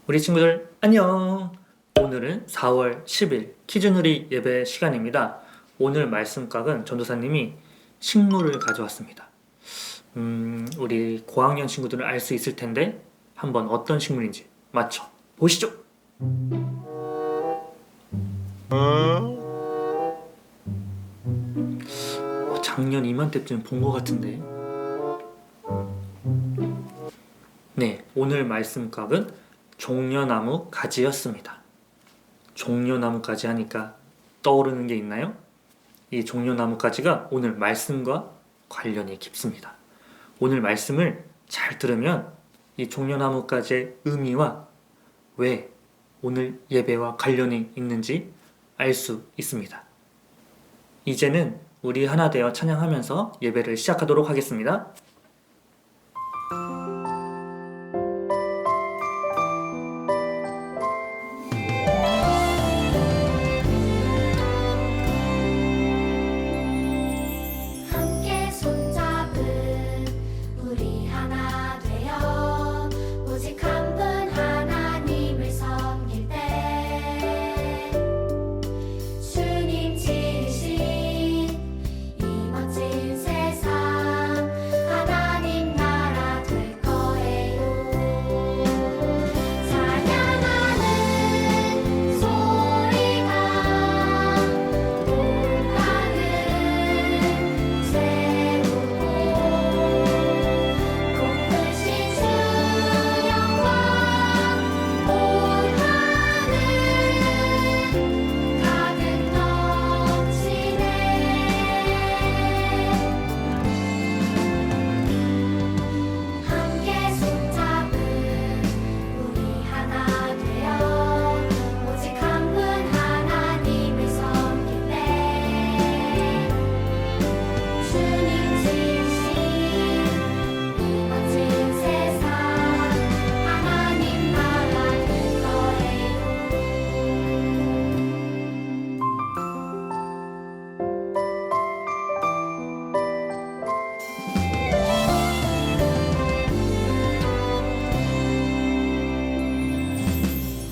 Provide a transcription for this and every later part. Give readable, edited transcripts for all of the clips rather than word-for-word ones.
우리 친구들 안녕! 오늘은 4월 10일 키즈누리 예배 시간입니다. 오늘 말씀각은 전도사님이 식물을 가져왔습니다. 우리 고학년 친구들은 알 수 있을 텐데 한번 어떤 식물인지 맞춰 보시죠. 작년 이맘때쯤 본 것 같은데. 네, 오늘 말씀각은 종려나무 가지였습니다. 종려나무 가지 하니까 떠오르는 게 있나요? 이 종려나무 가지가 오늘 말씀과 관련이 깊습니다. 오늘 말씀을 잘 들으면 이 종려나무 가지의 의미와 왜 오늘 예배와 관련이 있는지 알 수 있습니다. 이제는 우리 하나 되어 찬양하면서 예배를 시작하도록 하겠습니다. 함께 손잡은 우리 하나 되어 오직 한 분 하나님을 섬길 때 주님 지으신 이 멋진 세상 하나님 나라 될 거예요. 찬양하는 소리가 온 땅을 세우고 높으신 주 영광 온 하늘 가득 넘치네. 함께 손잡은 우리 하나 되어 오직 한 분 하나님을 섬길 때 주님 지으신 이 멋진 세상 하나님 나라 될 거예요.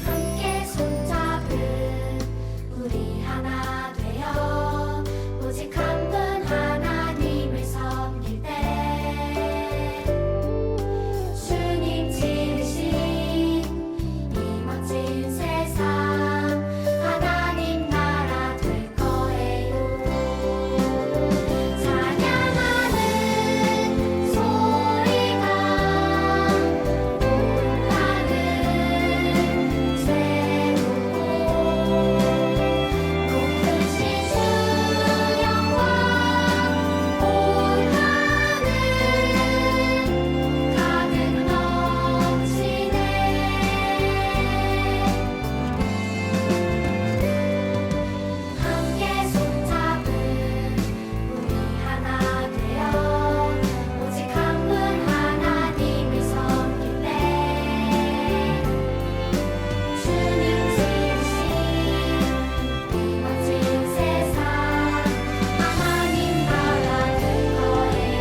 함께 손잡은 우리 하나 되어 오직 한 분 하나님을 섬길 때 주님 지으신 이 멋진 세상 하나님 나라 될 거예요. 찬양하는 소리가 온 땅을 세우고 높으신 주 영광 온 하늘 가득 넘치네. 함께 손잡은 우리 하나 되어 오직 한 분 하나님을 섬길 때 주님 지으신 이 멋진 세상 하나님 나라 될 거예요.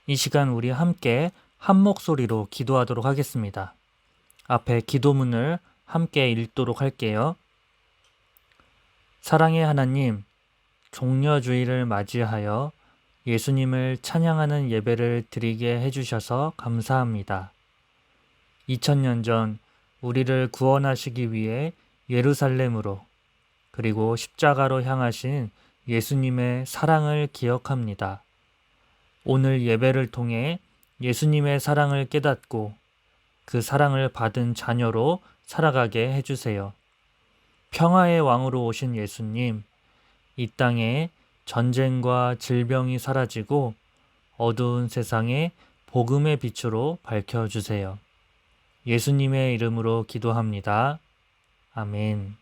이 시간 우리 함께 한 목소리로 기도하도록 하겠습니다. 앞에 기도문을 함께 읽도록 할게요. 사랑의 하나님, 종려주의를 맞이하여 예수님을 찬양하는 예배를 드리게 해주셔서 감사합니다. 2000년 전 우리를 구원하시기 위해 예루살렘으로 그리고 십자가로 향하신 예수님의 사랑을 기억합니다. 오늘 예배를 통해 예수님의 사랑을 깨닫고 그 사랑을 받은 자녀로 살아가게 해주세요. 평화의 왕으로 오신 예수님, 이 땅에 전쟁과 질병이 사라지고 어두운 세상에 복음의 빛으로 밝혀주세요. 예수님의 이름으로 기도합니다. 아멘.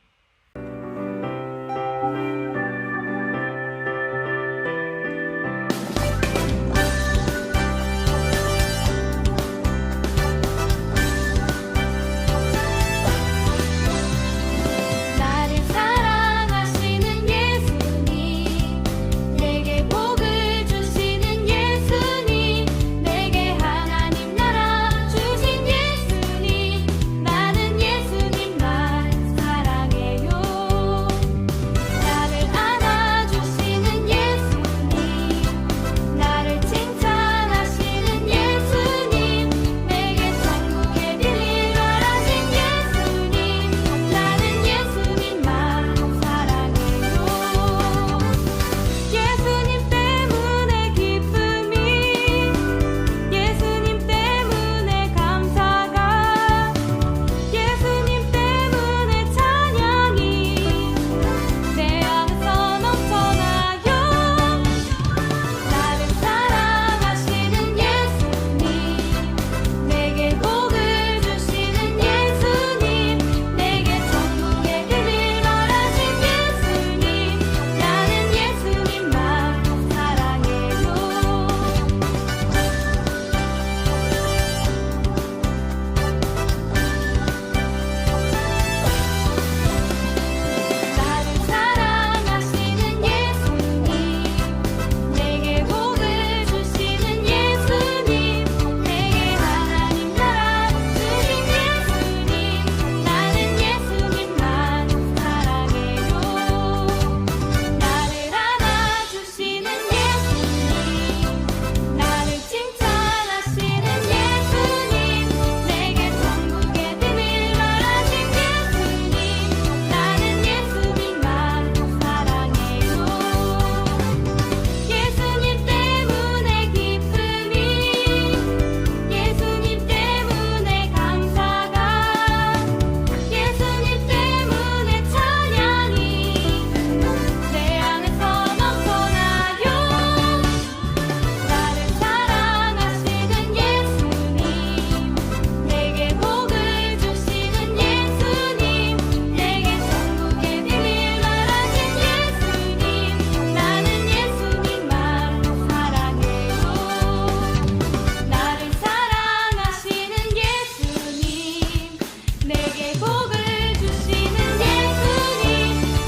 내게 복을 주시는 예수님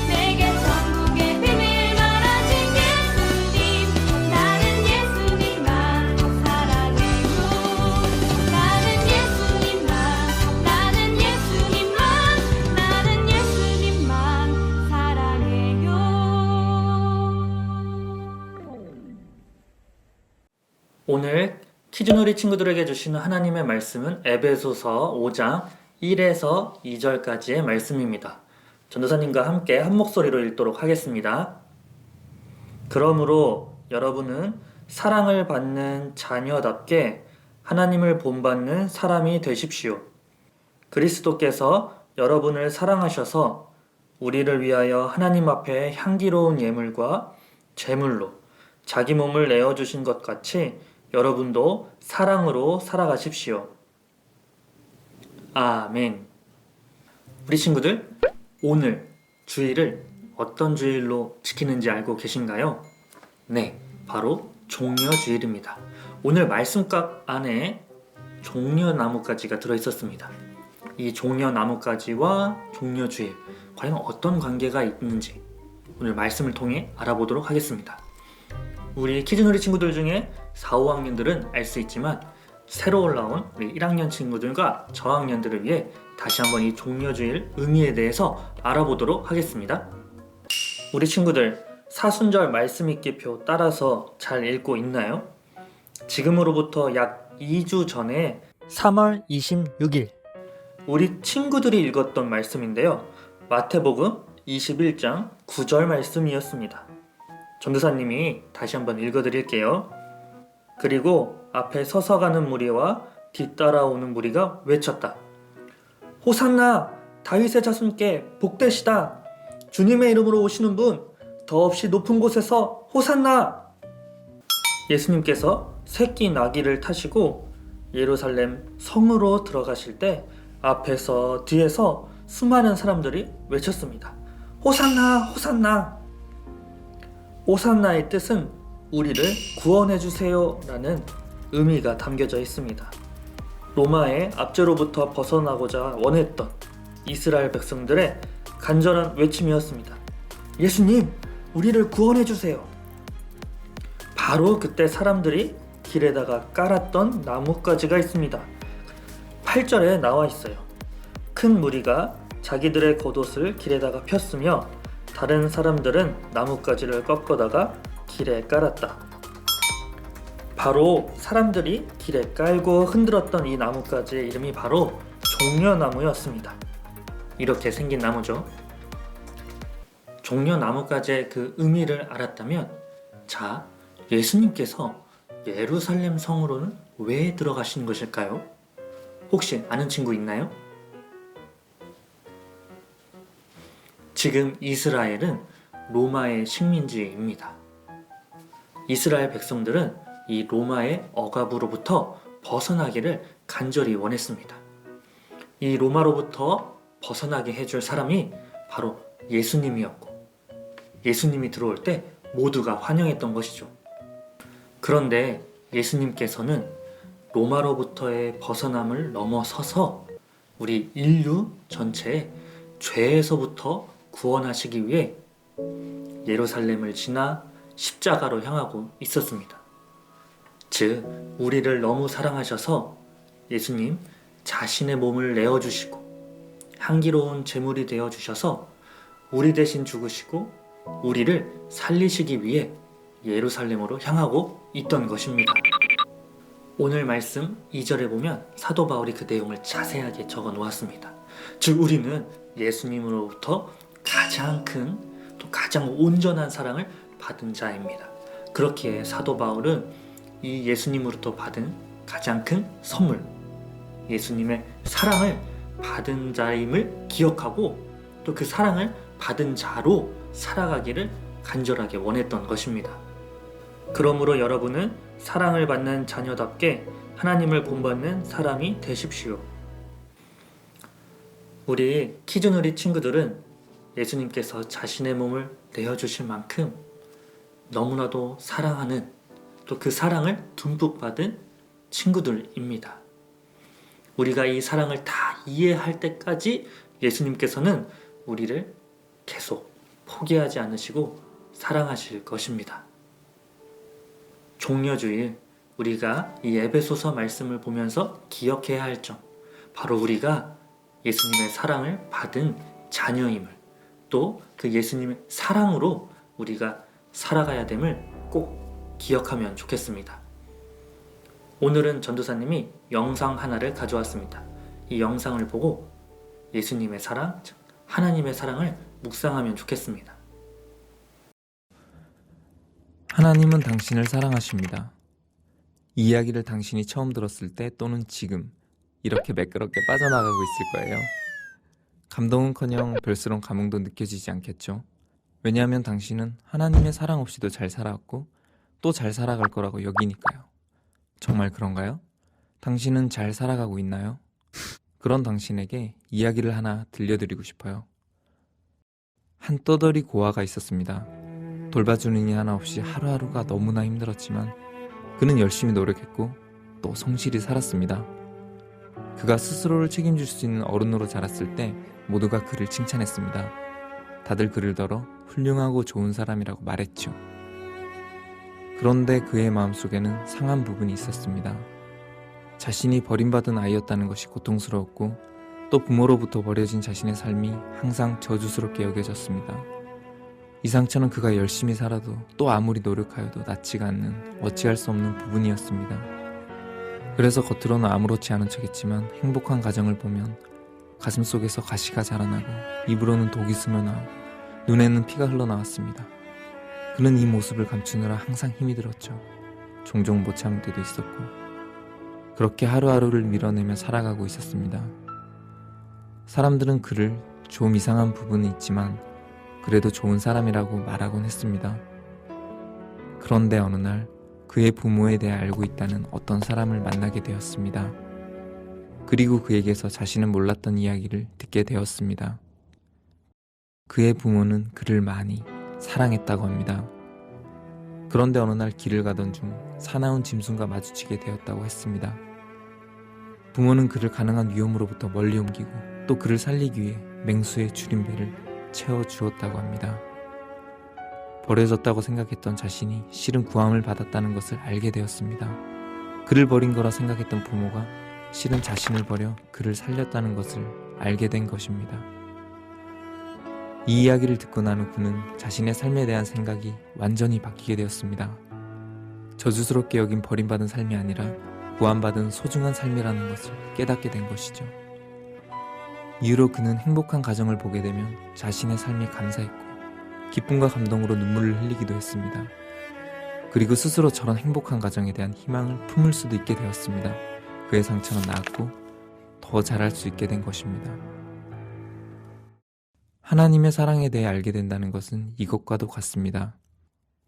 내게 천국의 비밀 말하신 예수님 나는 예수님만 사랑해요 나는 예수님만 나는 예수님만 나는 예수님만 사랑해요 오늘 키즈놀이 친구들에게 주시는 하나님의 말씀은 에베소서 5장 1에서 2절까지의 말씀입니다. 전도사님과 함께 한 목소리로 읽도록 하겠습니다. 그러므로 여러분은 사랑을 받는 자녀답게 하나님을 본받는 사람이 되십시오. 그리스도께서 여러분을 사랑하셔서 우리를 위하여 하나님 앞에 향기로운 예물과 제물로 자기 몸을 내어주신 것 같이 여러분도 사랑으로 살아가십시오. 아멘. 우리 친구들, 오늘 주일을 어떤 주일로 지키는지 알고 계신가요? 네, 바로 종려주일입니다. 오늘 말씀각 안에 종려나뭇가지가 들어있었습니다. 이 종려나뭇가지와 종려주일, 과연 어떤 관계가 있는지 오늘 말씀을 통해 알아보도록 하겠습니다. 우리 키즈놀이 친구들 중에 4, 5학년들은 알 수 있지만 새로 올라온 우리 1학년 친구들과 저학년들을 위해 다시 한번 이 종려주일 의미에 대해서 알아보도록 하겠습니다. 우리 친구들 사순절 말씀 읽기표 따라서 잘 읽고 있나요? 지금으로부터 약 2주 전에 3월 26일 우리 친구들이 읽었던 말씀인데요. 마태복음 21장 9절 말씀이었습니다. 전도사님이 다시 한번 읽어드릴게요. 그리고 앞에 서서 가는 무리와 뒤따라오는 무리가 외쳤다. 호산나 다윗의 자손께 복되시다. 주님의 이름으로 오시는 분 더없이 높은 곳에서 호산나. 예수님께서 새끼 나귀를 타시고 예루살렘 성으로 들어가실 때 앞에서 뒤에서 수많은 사람들이 외쳤습니다. 호산나 호산나. 호산나의 뜻은 우리를 구원해 주세요 라는 의미가 담겨져 있습니다. 로마의 압제로부터 벗어나고자 원했던 이스라엘 백성들의 간절한 외침이었습니다. 예수님, 우리를 구원해 주세요. 바로 그때 사람들이 길에다가 깔았던 나뭇가지가 있습니다. 8절에 나와 있어요. 큰 무리가 자기들의 겉옷을 길에다가 폈으며 다른 사람들은 나뭇가지를 꺾어다가 길에 깔았다. 바로 사람들이 길에 깔고 흔들었던 이 나뭇가지의 이름이 바로 종려나무였습니다. 이렇게 생긴 나무죠. 종려나무가지의 그 의미를 알았다면, 자, 예수님께서 예루살렘 성으로는 왜 들어가신 것일까요? 혹시 아는 친구 있나요? 지금 이스라엘은 로마의 식민지입니다. 이스라엘 백성들은 이 로마의 억압으로부터 벗어나기를 간절히 원했습니다. 이 로마로부터 벗어나게 해줄 사람이 바로 예수님이었고, 예수님이 들어올 때 모두가 환영했던 것이죠. 그런데 예수님께서는 로마로부터의 벗어남을 넘어서서 우리 인류 전체의 죄에서부터 구원하시기 위해 예루살렘을 지나 십자가로 향하고 있었습니다. 즉, 우리를 너무 사랑하셔서 예수님 자신의 몸을 내어주시고 향기로운 제물이 되어주셔서 우리 대신 죽으시고 우리를 살리시기 위해 예루살렘으로 향하고 있던 것입니다. 오늘 말씀 2절에 보면 사도 바울이 그 내용을 자세하게 적어 놓았습니다. 즉, 우리는 예수님으로부터 가장 큰, 또 가장 온전한 사랑을 받은 자입니다. 그렇기에 사도 바울은 이 예수님으로부터 받은 가장 큰 선물, 예수님의 사랑을 받은 자임을 기억하고 또 그 사랑을 받은 자로 살아가기를 간절하게 원했던 것입니다. 그러므로 여러분은 사랑을 받는 자녀답게 하나님을 본받는 사람이 되십시오. 우리 키즈놀이 친구들은 예수님께서 자신의 몸을 내어주실 만큼 너무나도 사랑하는, 또 그 사랑을 듬뿍 받은 친구들입니다. 우리가 이 사랑을 다 이해할 때까지 예수님께서는 우리를 계속 포기하지 않으시고 사랑하실 것입니다. 종려주일 우리가 이 에베소서 말씀을 보면서 기억해야 할 점, 바로 우리가 예수님의 사랑을 받은 자녀임을, 또 그 예수님의 사랑으로 우리가 살아가야 됨을 꼭 기억하면 좋겠습니다. 오늘은 전도사님이 영상 하나를 가져왔습니다. 이 영상을 보고 예수님의 사랑, 즉 하나님의 사랑을 묵상하면 좋겠습니다. 하나님은 당신을 사랑하십니다. 이 이야기를 당신이 처음 들었을 때 또는 지금 이렇게 매끄럽게 빠져나가고 있을 거예요. 감동은커녕 별스런 감흥도 느껴지지 않겠죠. 왜냐하면 당신은 하나님의 사랑 없이도 잘 살아왔고 또 잘 살아갈 거라고 여기니까요. 정말 그런가요? 당신은 잘 살아가고 있나요? 그런 당신에게 이야기를 하나 들려드리고 싶어요. 한 떠돌이 고아가 있었습니다. 돌봐주는 이 하나 없이 하루하루가 너무나 힘들었지만 그는 열심히 노력했고 또 성실히 살았습니다. 그가 스스로를 책임질 수 있는 어른으로 자랐을 때 모두가 그를 칭찬했습니다. 다들 그를 더러 훌륭하고 좋은 사람이라고 말했죠. 그런데 그의 마음속에는 상한 부분이 있었습니다. 자신이 버림받은 아이였다는 것이 고통스러웠고 또 부모로부터 버려진 자신의 삶이 항상 저주스럽게 여겨졌습니다. 이 상처는 그가 열심히 살아도 또 아무리 노력하여도 낫지가 않는 어찌할 수 없는 부분이었습니다. 그래서 겉으로는 아무렇지 않은 척했지만 행복한 가정을 보면 가슴속에서 가시가 자라나고 입으로는 독이 스며나오고 눈에는 피가 흘러나왔습니다. 그는 이 모습을 감추느라 항상 힘이 들었죠. 종종 못 참을 때도 있었고 그렇게 하루하루를 밀어내며 살아가고 있었습니다. 사람들은 그를 좀 이상한 부분이 있지만 그래도 좋은 사람이라고 말하곤 했습니다. 그런데 어느 날 그의 부모에 대해 알고 있다는 어떤 사람을 만나게 되었습니다. 그리고 그에게서 자신은 몰랐던 이야기를 듣게 되었습니다. 그의 부모는 그를 많이 사랑했다고 합니다. 그런데 어느 날 길을 가던 중 사나운 짐승과 마주치게 되었다고 했습니다. 부모는 그를 가능한 위험으로부터 멀리 옮기고 또 그를 살리기 위해 맹수의 줄임배를 채워주었다고 합니다. 버려졌다고 생각했던 자신이 실은 구함을 받았다는 것을 알게 되었습니다. 그를 버린 거라 생각했던 부모가 실은 자신을 버려 그를 살렸다는 것을 알게 된 것입니다. 이 이야기를 듣고 난 후 그는 자신의 삶에 대한 생각이 완전히 바뀌게 되었습니다. 저주스럽게 여긴 버림받은 삶이 아니라 구원받은 소중한 삶이라는 것을 깨닫게 된 것이죠. 이후로 그는 행복한 가정을 보게 되면 자신의 삶이 감사했고 기쁨과 감동으로 눈물을 흘리기도 했습니다. 그리고 스스로 저런 행복한 가정에 대한 희망을 품을 수도 있게 되었습니다. 그의 상처는 나았고 더 잘할 수 있게 된 것입니다. 하나님의 사랑에 대해 알게 된다는 것은 이것과도 같습니다.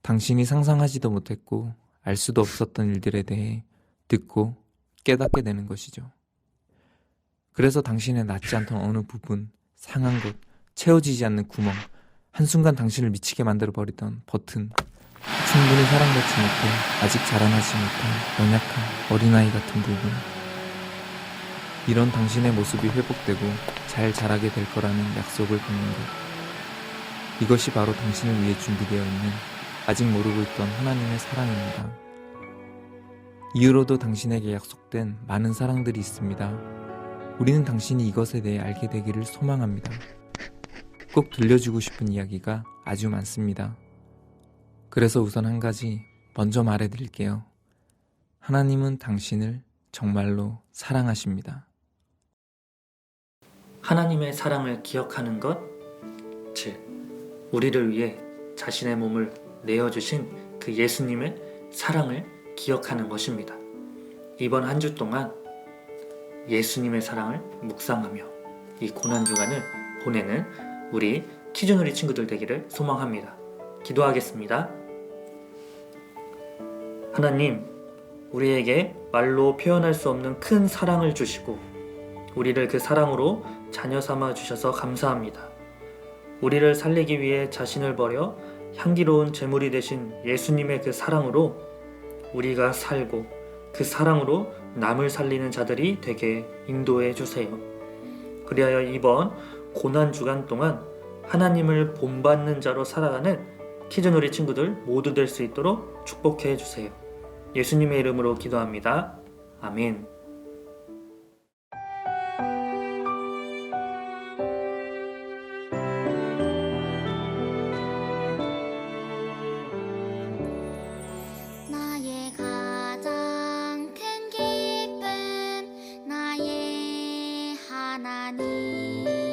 당신이 상상하지도 못했고 알 수도 없었던 일들에 대해 듣고 깨닫게 되는 것이죠. 그래서 당신의 낫지 않던 어느 부분, 상한 곳, 채워지지 않는 구멍, 한순간 당신을 미치게 만들어버리던 버튼, 충분히 사랑받지 못해 아직 자라나지 못한 연약한 어린아이 같은 부분, 이런 당신의 모습이 회복되고 잘 자라게 될 거라는 약속을 받는 것, 이것이 바로 당신을 위해 준비되어 있는 아직 모르고 있던 하나님의 사랑입니다. 이후로도 당신에게 약속된 많은 사랑들이 있습니다. 우리는 당신이 이것에 대해 알게 되기를 소망합니다. 꼭 들려주고 싶은 이야기가 아주 많습니다. 그래서 우선 한 가지 먼저 말해드릴게요. 하나님은 당신을 정말로 사랑하십니다. 하나님의 사랑을 기억하는 것, 즉 우리를 위해 자신의 몸을 내어주신 그 예수님의 사랑을 기억하는 것입니다. 이번 한 주 동안 예수님의 사랑을 묵상하며 이 고난주간을 보내는 우리 키즈누리 친구들 되기를 소망합니다. 기도하겠습니다. 하나님, 우리에게 말로 표현할 수 없는 큰 사랑을 주시고 우리를 그 사랑으로 자녀 삼아 주셔서 감사합니다. 우리를 살리기 위해 자신을 버려 향기로운 제물이 되신 예수님의 그 사랑으로 우리가 살고 그 사랑으로 남을 살리는 자들이 되게 인도해 주세요. 그리하여 이번 고난 주간 동안 하나님을 본받는 자로 살아가는 키즈놀이 친구들 모두 될 수 있도록 축복해 주세요. 예수님의 이름으로 기도합니다. 아멘. 나의 가장 큰 기쁨 나의 하나님